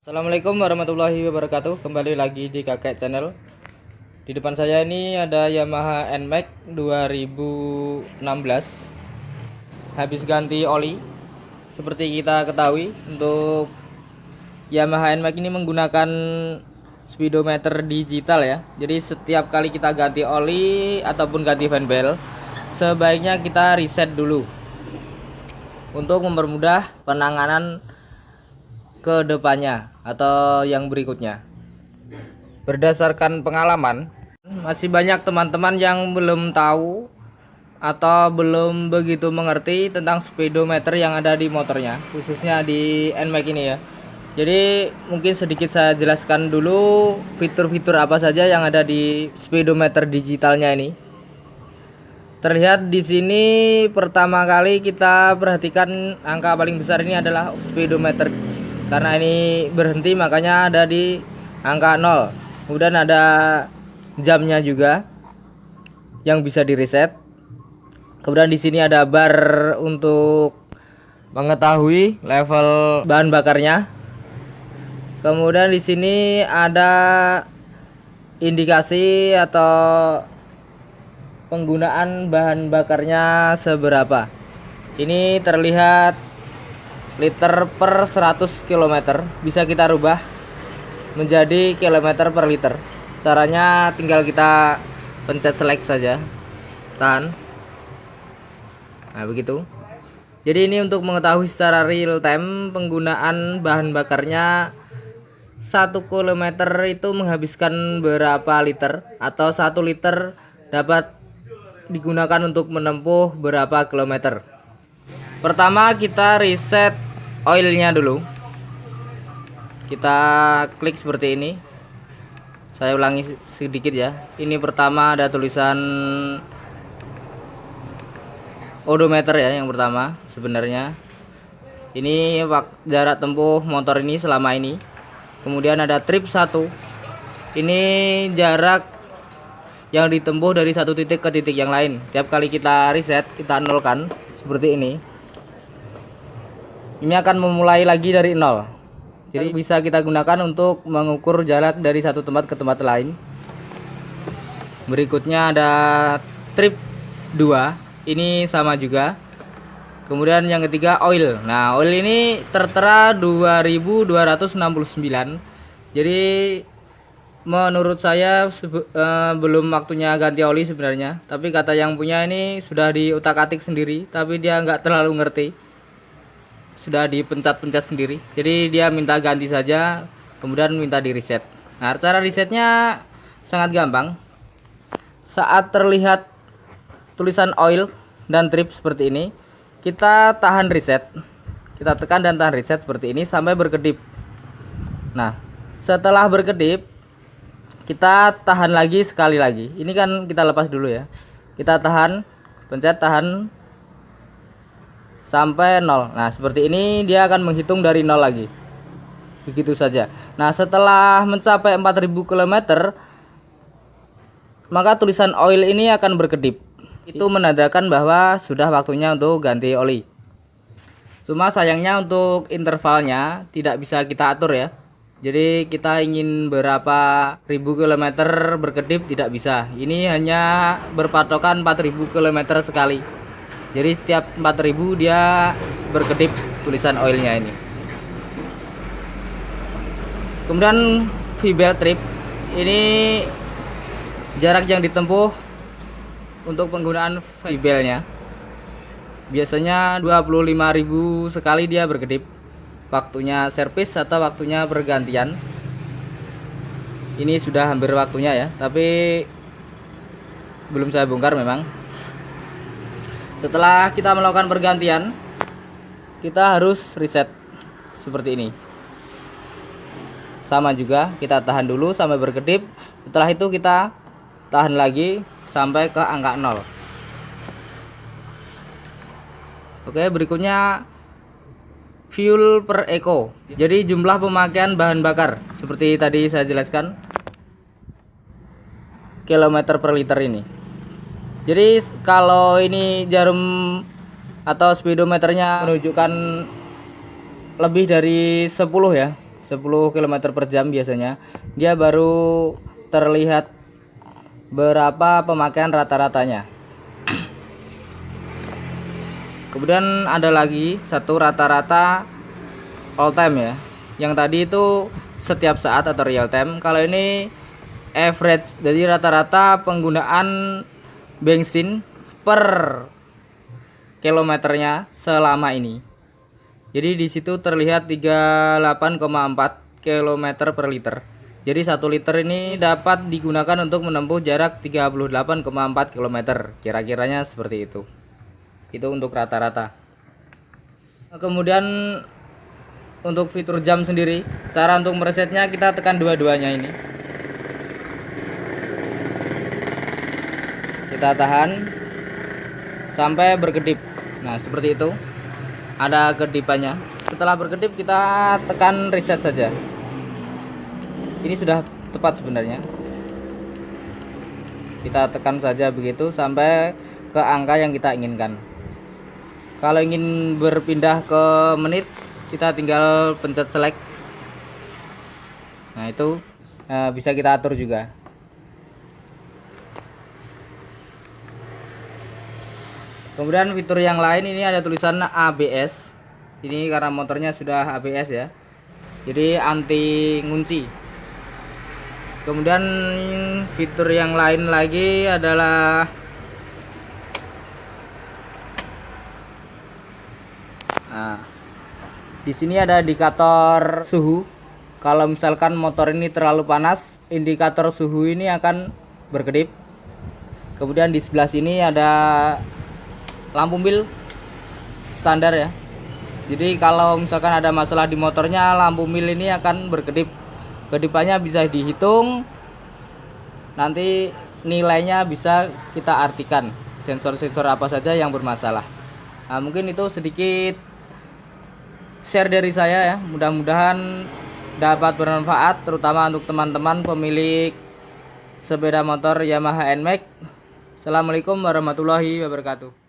Assalamualaikum warahmatullahi wabarakatuh. Kembali lagi di Kakek Channel. Di depan saya ini ada Yamaha NMAX 2016. Habis ganti oli. Seperti kita ketahui, untuk Yamaha NMAX ini menggunakan speedometer digital ya. Jadi setiap kali kita ganti oli ataupun ganti fan belt, sebaiknya kita reset dulu untuk mempermudah penanganan ke depannya atau yang berikutnya. Berdasarkan pengalaman, masih banyak teman-teman yang belum tahu atau belum begitu mengerti tentang speedometer yang ada di motornya, khususnya di NMAX ini ya. Jadi mungkin sedikit saya jelaskan dulu fitur-fitur apa saja yang ada di speedometer digitalnya ini. Terlihat di sini pertama kali kita perhatikan angka paling besar ini adalah speedometer. Karena ini berhenti makanya ada di angka 0. Kemudian ada jamnya juga yang bisa di reset. Kemudian di sini ada bar untuk mengetahui level bahan bakarnya. Kemudian di sini ada indikasi atau penggunaan bahan bakarnya seberapa. Ini terlihat liter per 100 km, bisa kita rubah menjadi kilometer per liter. Caranya tinggal kita pencet select saja, tahan. Nah begitu. Jadi ini untuk mengetahui secara real time penggunaan bahan bakarnya. 1 km itu menghabiskan berapa liter, atau 1 liter dapat digunakan untuk menempuh berapa kilometer. Pertama kita reset oilnya dulu. Kita klik seperti ini. Saya ulangi sedikit ya. Ini pertama ada tulisan odometer ya, yang pertama sebenarnya. Ini jarak tempuh motor ini selama ini. Kemudian ada trip 1. Ini jarak yang ditempuh dari satu titik ke titik yang lain. Tiap kali kita reset, kita nolkan seperti ini. Ini akan memulai lagi dari 0. Jadi bisa kita gunakan untuk mengukur jarak dari satu tempat ke tempat lain. Berikutnya ada trip 2. Ini sama juga. Kemudian yang ketiga oil. Nah, oil ini tertera 2269. Jadi menurut saya belum waktunya ganti oli sebenarnya. Tapi kata yang punya ini sudah diutak-atik sendiri, tapi dia nggak terlalu ngerti. Sudah dipencet-pencet sendiri. Jadi dia minta ganti saja, kemudian minta di reset. Nah, cara resetnya sangat gampang. Saat terlihat tulisan oil dan trip seperti ini, kita tahan reset. Kita tekan dan tahan reset seperti ini sampai berkedip. Nah, setelah berkedip, kita tahan lagi sekali lagi. Ini kan kita lepas dulu ya. Kita tahan, pencet tahan sampai 0. Nah seperti ini dia akan menghitung dari 0 lagi. Begitu saja. Nah setelah mencapai 4000 km, maka tulisan oil ini akan berkedip. Itu menandakan bahwa sudah waktunya untuk ganti oli. Cuma sayangnya untuk intervalnya tidak bisa kita atur ya. Jadi kita ingin berapa ribu kilometer berkedip tidak bisa. Ini hanya berpatokan 4000 km sekali. Jadi setiap 4000 dia berkedip tulisan oilnya ini. Kemudian V-belt trip ini jarak yang ditempuh untuk penggunaan V-beltnya. Biasanya 25.000 sekali dia berkedip. Waktunya servis atau waktunya pergantian. Ini sudah hampir waktunya ya, tapi belum saya bongkar memang. Setelah kita melakukan pergantian, kita harus reset seperti ini. Sama juga, kita tahan dulu sampai berkedip. Setelah itu kita tahan lagi sampai ke angka 0. Oke, berikutnya fuel per eco. Jadi jumlah pemakaian bahan bakar seperti tadi saya jelaskan, kilometer per liter ini. Jadi kalau ini jarum atau speedometernya menunjukkan lebih dari 10 ya, 10 km per jam biasanya, dia baru terlihat berapa pemakaian rata-ratanya. Kemudian ada lagi satu rata-rata all time ya. Yang tadi itu setiap saat atau real time. Kalau ini average, jadi rata-rata penggunaan bensin per kilometernya selama ini. Jadi di situ terlihat 38,4 km per liter. Jadi 1 liter ini dapat digunakan untuk menempuh jarak 38,4 km. Kira-kiranya seperti itu. Itu untuk rata-rata. Kemudian untuk fitur jam sendiri, cara untuk meresetnya kita tekan dua-duanya ini. Kita tahan sampai berkedip. Nah, seperti itu. Ada kedipannya. Setelah berkedip kita tekan reset saja. Ini sudah tepat sebenarnya. Kita tekan saja begitu sampai ke angka yang kita inginkan. Kalau ingin berpindah ke menit, kita tinggal pencet select. Nah, itu bisa kita atur juga. Kemudian fitur yang lain ini ada tulisan ABS. Ini karena motornya sudah ABS ya, jadi anti ngunci. Kemudian fitur yang lain lagi adalah di sini ada indikator suhu. Kalau misalkan motor ini terlalu panas, indikator suhu ini akan berkedip. Kemudian di sebelah sini ada lampu mil standar ya. Jadi kalau misalkan ada masalah di motornya, lampu mil ini akan berkedip. Kedipannya bisa dihitung. Nanti nilainya bisa kita artikan sensor-sensor apa saja yang bermasalah. Nah, mungkin itu sedikit share dari saya ya. Mudah-mudahan dapat bermanfaat, terutama untuk teman-teman pemilik sepeda motor Yamaha NMAX. Assalamualaikum warahmatullahi wabarakatuh.